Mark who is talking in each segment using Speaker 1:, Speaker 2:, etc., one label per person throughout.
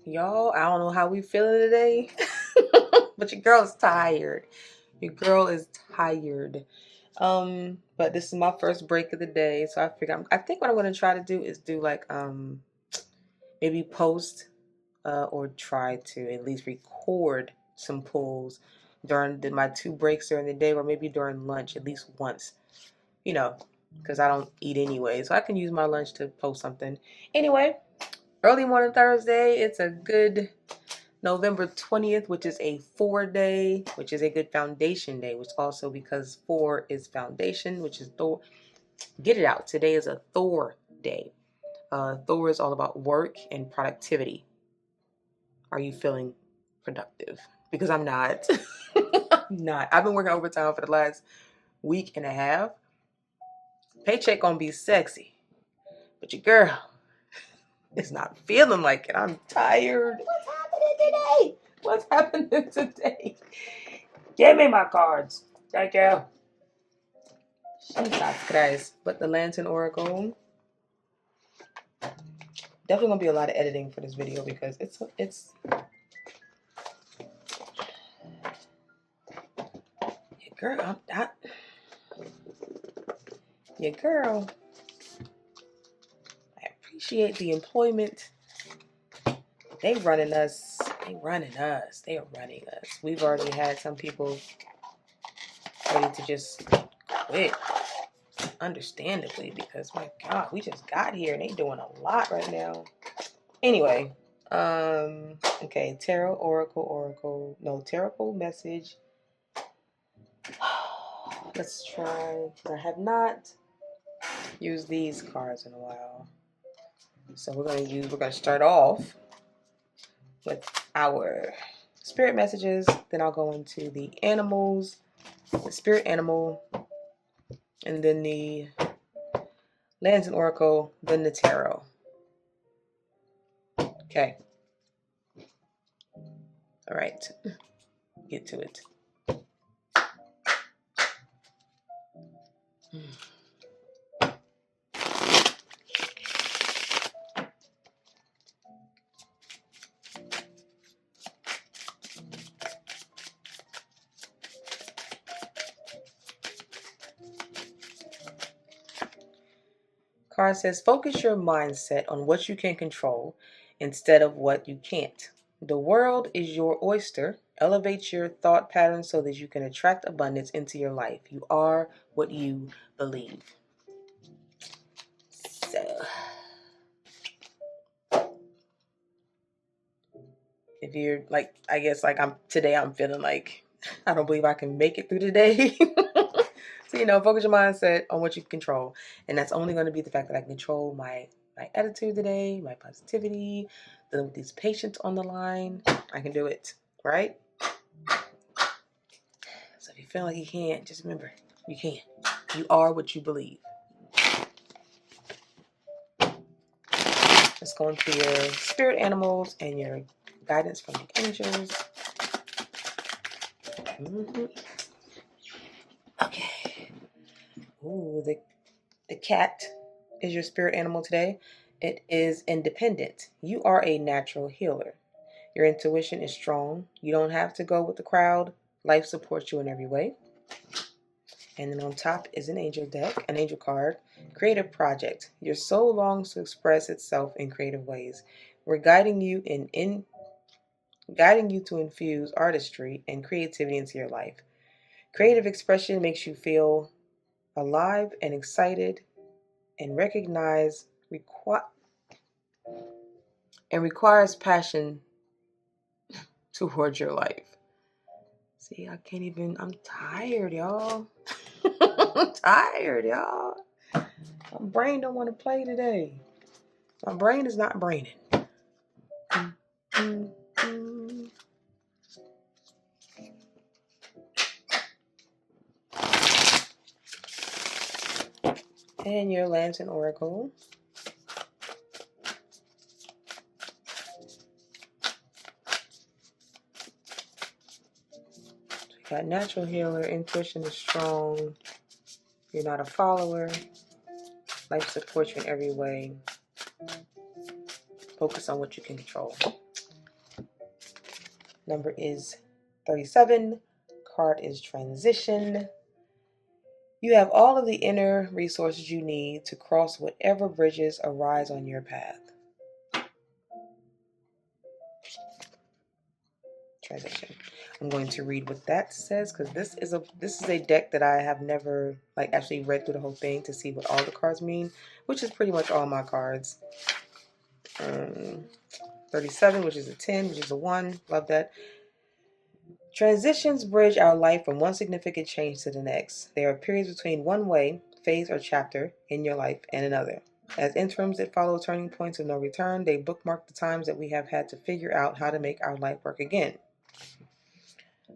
Speaker 1: Y'all, I don't know how we feeling today, but your girl is tired. Your girl is tired. But this is my first break of the day, so I think what I'm gonna try to do is do like maybe post or try to at least record some pulls during my 2 breaks during the day, or maybe during lunch at least once. You know, because I don't eat anyway, so I can use my lunch to post something. Anyway, early morning Thursday. It's a good November 20th, which is a 4 day, which is a good foundation day, which also because 4 is foundation, which is Thor. Get it out. Today is a Thor day. Thor is all about work and productivity. Are you feeling productive? Because I'm not. I'm not. I've been working overtime for the last week and a half. Paycheck gonna be sexy, but your girl is not feeling like it. I'm tired. What's happening today? What's happening today? Give me my cards. Thank you. Jesus Christ. But the Lantern Oracle. Definitely gonna be a lot of editing for this video because it's your girl. Your girl. I appreciate the employment. They running us. They running us. They are running us. We've already had some people ready to just quit. Understandably, because my God, we just got here and they doing a lot right now. Anyway, okay, tarot, oracle, no, tarot message. Let's try. I have not used these cards in a while, so we're gonna start off with our spirit messages. Then I'll go into the animals, the spirit animal, and then the Lantern Oracle, then the tarot. Okay. All right. Get to it. Card says, focus your mindset on what you can control instead of what you can't. The world is your oyster. Elevate your thought patterns so that you can attract abundance into your life. You are what you believe. So, if you're like, I guess like I'm feeling like I don't believe I can make it through the day. So, focus your mindset on what you can control. And that's only going to be the fact that I can control my attitude today, my positivity, dealing with these patients on the line. I can do it, right? So if you feel like you can't, just remember, you can. You are what you believe. Let's go into your spirit animals and your guidance from the angels. Okay. Ooh, the cat is your spirit animal today. It is independent. You are a natural healer. Your intuition is strong. You don't have to go with the crowd. Life supports you in every way. And then on top is an angel deck, an angel card. Creative project. Your soul longs to express itself in creative ways. We're guiding you guiding you to infuse artistry and creativity into your life. Creative expression makes you feel alive and excited and requires passion towards your life. See, I'm tired, y'all. I'm tired, y'all. My brain don't want to play today. My brain is not braining. And your Lantern Oracle. So you got natural healer, intuition is strong. You're not a follower. Life supports you in every way. Focus on what you can control. Number is 37. Card is transition. You have all of the inner resources you need to cross whatever bridges arise on your path. Transition. I'm going to read what that says because this is a deck that I have never actually read through the whole thing to see what all the cards mean, which is pretty much all my cards. 37, which is a 10, which is a 1. Love that. Transitions bridge our life from one significant change to the next. There are periods between one way, phase, or chapter in your life and another. As interims that follow turning points of no return, they bookmark the times that we have had to figure out how to make our life work again.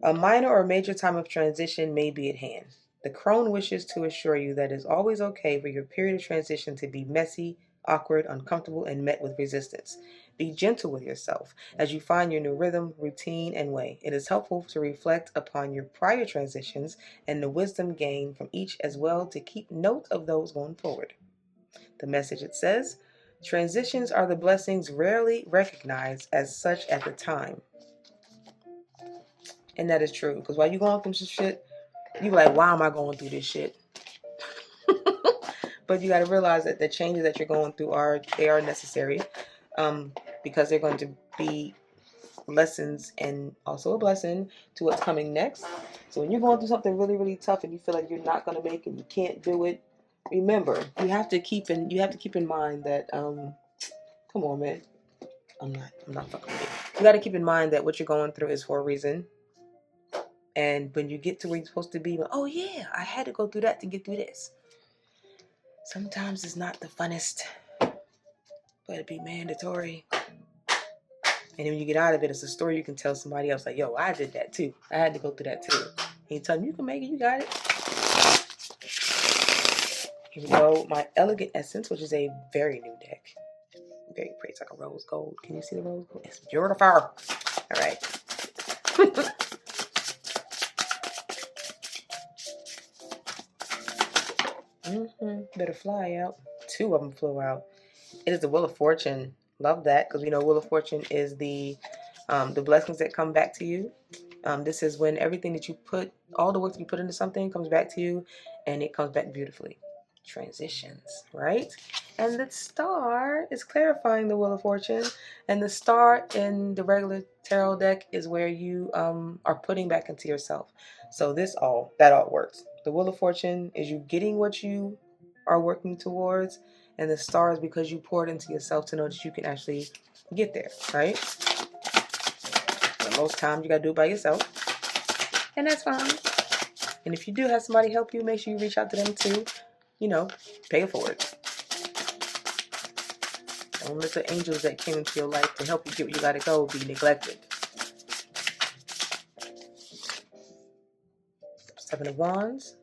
Speaker 1: A minor or major time of transition may be at hand. The crone wishes to assure you that it is always okay for your period of transition to be messy, awkward, uncomfortable, and met with resistance. Be gentle with yourself as you find your new rhythm, routine, and way. It is helpful to reflect upon your prior transitions and the wisdom gained from each as well to keep note of those going forward. The message, it says, transitions are the blessings rarely recognized as such at the time. And that is true, because while you're going through some shit, you're like, why am I going through this shit? But you got to realize that the changes that you're going through are necessary, because they're going to be lessons and also a blessing to what's coming next. So when you're going through something really, really tough and you feel like you're not going to make it, you can't do it, remember, you have to keep in mind that, come on, man, I'm not fucking with it. You got to keep in mind that what you're going through is for a reason. And when you get to where you're supposed to be, oh yeah, I had to go through that to get through this. Sometimes it's not the funnest, but it'd be mandatory. And when you get out of it, it's a story you can tell somebody else. Like, yo, I did that too. I had to go through that too. And you tell them, you can make it, you got it. Here we go. My Elegant Essence, which is a very new deck. Very pretty. It's like a rose gold. Can you see the rose gold? It's beautiful. All right. Better fly out. 2 of them flew out. It is the Wheel of Fortune. Love that, because we know Wheel of Fortune is the blessings that come back to you. This is when everything that you put, all the work that you put into something comes back to you, and it comes back beautifully. Transitions, right? And the star is clarifying the Wheel of Fortune, and the star in the regular tarot deck is where you are putting back into yourself. So that all works. The Wheel of Fortune is you getting what you are working towards, and the star is because you poured into yourself to know that you can actually get there, right? But most times you gotta do it by yourself, and that's fine. And if you do have somebody help you, make sure you reach out to them too. Pay it forward. Don't let the angels that came into your life to help you get where you gotta go be neglected. 7 of Wands.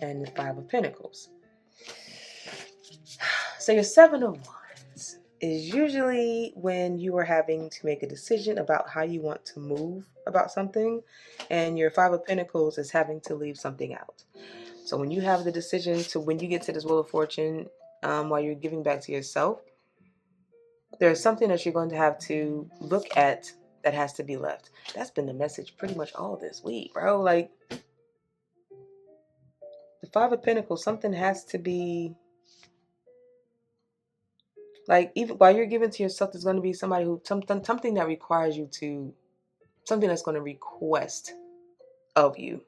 Speaker 1: And the 5 of Pentacles. So your 7 of Wands is usually when you are having to make a decision about how you want to move about something, and your 5 of Pentacles is having to leave something out. So when you have the decision when you get to this Wheel of Fortune, while you're giving back to yourself, there's something that you're going to have to look at that has to be left. That's been the message pretty much all this week, bro. Like, the 5 of Pentacles, something has to be, like, even while you're giving to yourself, there's going to be somebody something that requires you to, something that's going to request of you.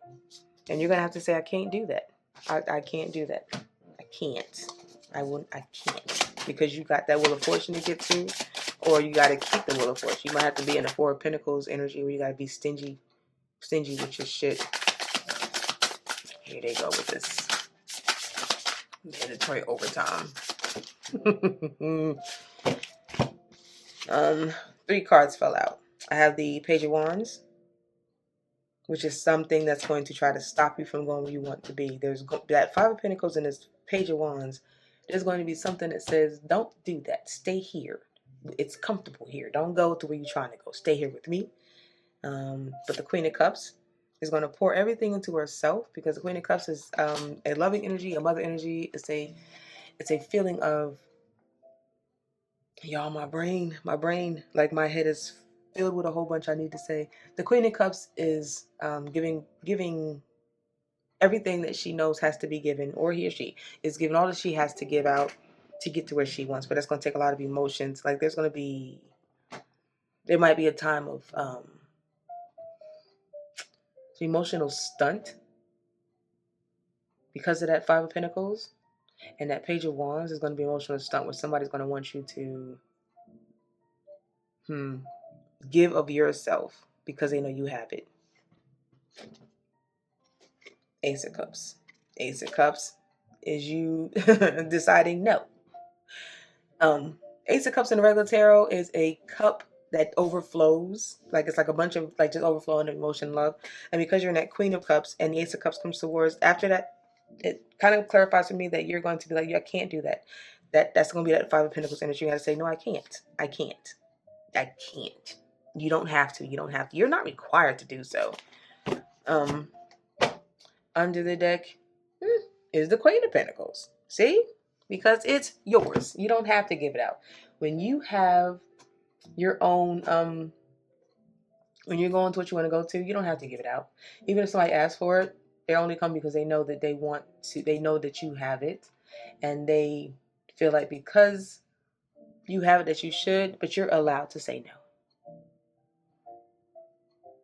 Speaker 1: And you're going to have to say, I can't do that. I can't do that. I can't. I can't. Because you got that Wheel of Fortune to get to, or you got to keep the Wheel of Fortune. You might have to be in the 4 of Pentacles energy where you got to be stingy with your shit. Here they go with this mandatory overtime. 3 cards fell out. I have the Page of Wands, which is something that's going to try to stop you from going where you want to be. There's that 5 of Pentacles and this Page of Wands. There's going to be something that says, don't do that. Stay here. It's comfortable here. Don't go to where you're trying to go. Stay here with me. But the Queen of Cups is going to pour everything into herself, because the Queen of Cups is a loving energy, a mother energy. It's a feeling of, y'all, my brain, like my head is filled with a whole bunch I need to say. The Queen of Cups is giving everything that she knows has to be given, or he or she is giving all that she has to give out to get to where she wants. But that's going to take a lot of emotions. Like there might be a time of emotional stunt because of that Five of Pentacles. And that Page of Wands is going to be emotional stunt where somebody's going to want you to give of yourself because they know you have it. Ace of Cups. Ace of Cups is you deciding no. Ace of Cups in the regular tarot is a cup that overflows. Like it's like a bunch of like just overflowing emotion, love. And because you're in that Queen of Cups and the Ace of Cups comes towards after that, it kind of clarifies for me that you're going to be like, yeah, I can't do that. That's going to be that Five of Pentacles energy. You got to say, no, I can't. I can't. I can't. You don't have to. You don't have to. You're not required to do so. Under the deck is the Queen of Pentacles. See? Because it's yours. You don't have to give it out. When you have your own, when you're going to what you want to go to, you don't have to give it out. Even if somebody asks for it, they only come because they know that they know that you have it. And they feel like because you have it that you should, but you're allowed to say no.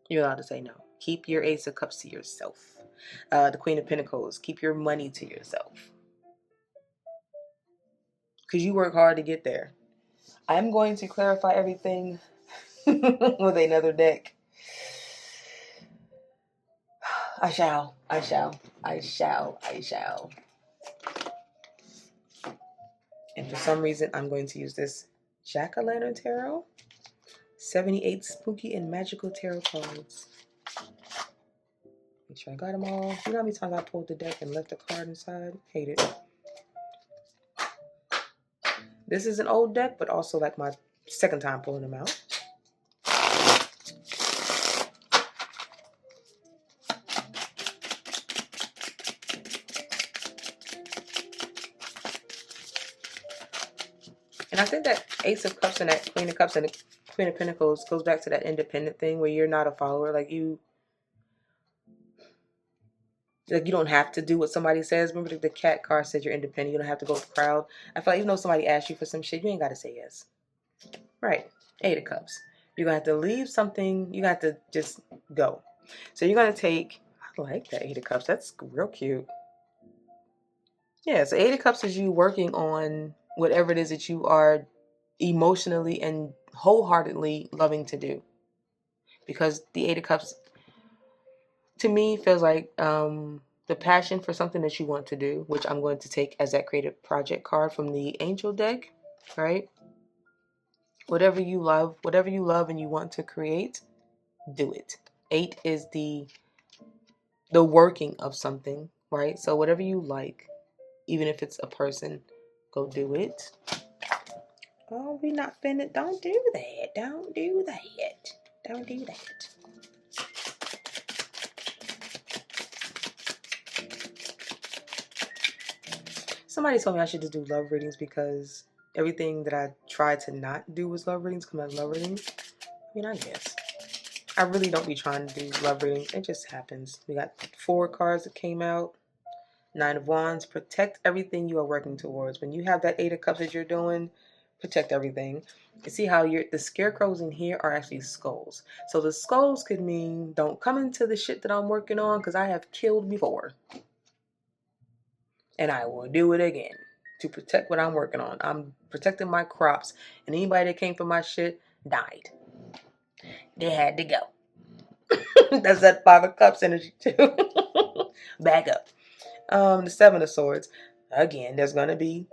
Speaker 1: You're allowed to say no. Keep your Ace of Cups to yourself. The Queen of Pentacles, keep your money to yourself. Because you work hard to get there. I'm going to clarify everything with another deck. I shall. And for some reason, I'm going to use this Jack-o'-lantern tarot. 78 spooky and magical tarot cards. Make sure I got them all. You know how many times I pulled the deck and left a card inside? Hate it. This is an old deck, but also like my second time pulling them out. And I think that Ace of Cups and that Queen of Cups and the Queen of Pentacles goes back to that independent thing where you're not a follower. Like you don't have to do what somebody says. Remember the cat card says you're independent. You don't have to go with the crowd. I feel like even though somebody asks you for some shit, you ain't got to say yes. Right. Eight of Cups. You're going to have to leave something. You have to just go. So you're going to take, I like that Eight of Cups. That's real cute. Yeah, so Eight of Cups is you working on whatever it is that you are emotionally and wholeheartedly loving to do. Because the Eight of Cups, to me, feels like the passion for something that you want to do, which I'm going to take as that creative project card from the Angel deck, right? Whatever you love and you want to create, do it. 8 is the working of something, right? So whatever you like, even if it's a person, go do it. Oh, we not finna. Don't do that. Don't do that. Don't do that. Somebody told me I should just do love readings because everything that I tried to not do was love readings come as love readings. I mean, I guess. I really don't be trying to do love readings. It just happens. We got 4 cards that came out. 9 of Wands. Protect everything you are working towards. When you have that 8 of Cups that you're doing, protect everything. You see how the scarecrows in here are actually skulls. So the skulls could mean don't come into the shit that I'm working on because I have killed before. And I will do it again to protect what I'm working on. I'm protecting my crops. And anybody that came for my shit died. They had to go. That's that 5 of Cups energy too. Back up. The 7 of Swords. Again, there's going to be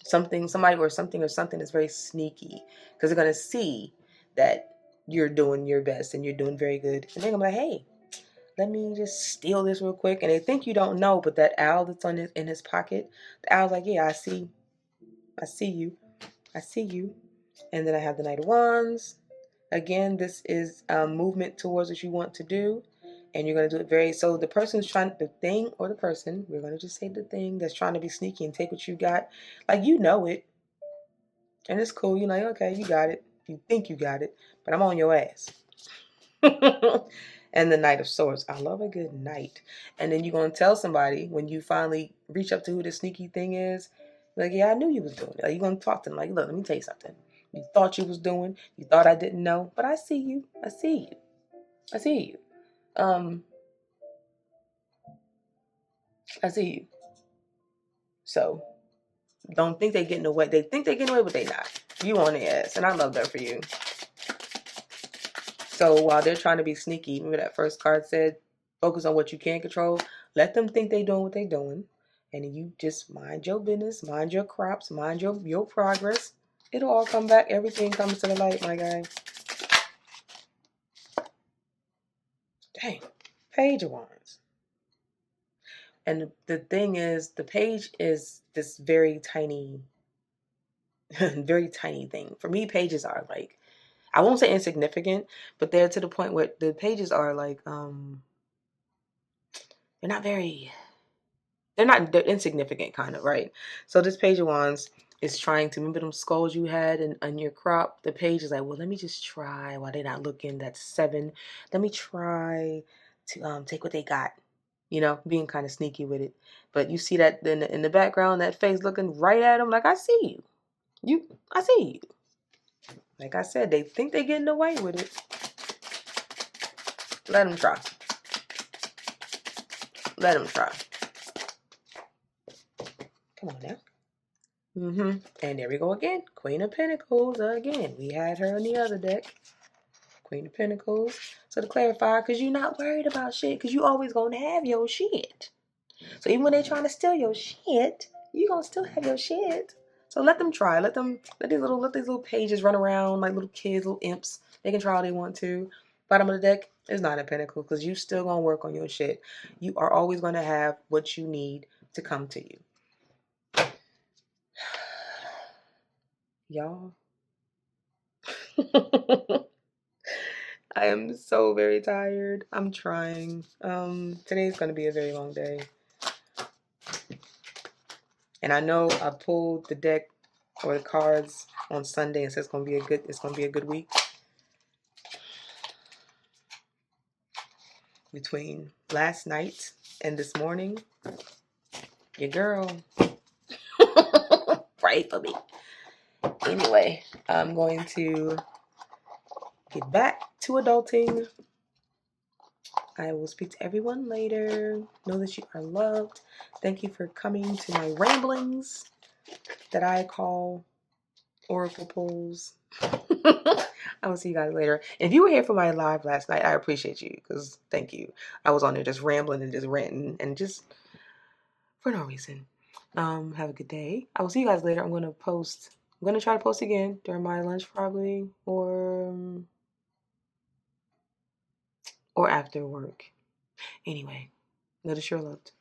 Speaker 1: somebody or something that's very sneaky. Because they're going to see that you're doing your best and you're doing very good. And they're going to be like, hey, let me just steal this real quick. And they think you don't know, but that owl that's in his pocket, the owl's like, yeah, I see you. And then I have the Knight of Wands. Again, this is movement towards what you want to do. And you're going to do it very, so the person's trying, the thing or the person, we're going to just say the thing that's trying to be sneaky and take what you got. Like, you know it. And it's cool. You're like, okay, you got it. You think you got it. But I'm on your ass. And the Knight of Swords. I love a good knight. And then you're going to tell somebody when you finally reach up to who the sneaky thing is. Like, yeah, I knew you was doing it. Like, you're going to talk to them like, look, let me tell you something. You thought you was doing. You thought I didn't know. But I see you. I see you. I see you. I see you. So don't think they're getting away. They think they're getting away, but they not. You on their ass. And I love that for you. So while they're trying to be sneaky, remember that first card said, focus on what you can control. Let them think they're doing what they're doing. And you just mind your business, mind your crops, mind your progress. It'll all come back. Everything comes to the light, my guy. Dang. Page of Wands. And the thing is, the page is this very tiny, very tiny thing. For me, pages are like, I won't say insignificant, but they're to the point where the pages are like, they're insignificant kind of, right? So this Page of Wands is trying to, remember them skulls you had on your crop? The page is like, well, let me just try while they're not looking. That's 7. Let me try to take what they got, you know, being kind of sneaky with it. But you see that in the background, that face looking right at them like, I see you. I see you. Like I said, they think they're getting away with it. Let them try. Let them try. Come on now. And there we go again. Queen of Pentacles again. We had her in the other deck. Queen of Pentacles. So to clarify, because you're not worried about shit, because you always going to have your shit. So even when they're trying to steal your shit, you're going to still have your shit. So let them try. Let these little pages run around like little kids, little imps. They can try all they want to. Bottom of the deck is Nine of Pentacles, because you still going to work on your shit. You are always going to have what you need to come to you. Y'all. I am so very tired. I'm trying. Today's going to be a very long day. And I know I pulled the deck or the cards on Sunday and said it's going to be a good week. Between last night and this morning, your girl, pray for me. Anyway, I'm going to get back to adulting. I will speak to everyone later. Know that you are loved. Thank you for coming to my ramblings that I call oracle pulls. I will see you guys later. And if you were here for my live last night, I appreciate you, because thank you. I was on there just rambling and just ranting and just for no reason. Have a good day. I will see you guys later. I'm going to try to post again during my lunch probably, or after work. Anyway, notice you're loved.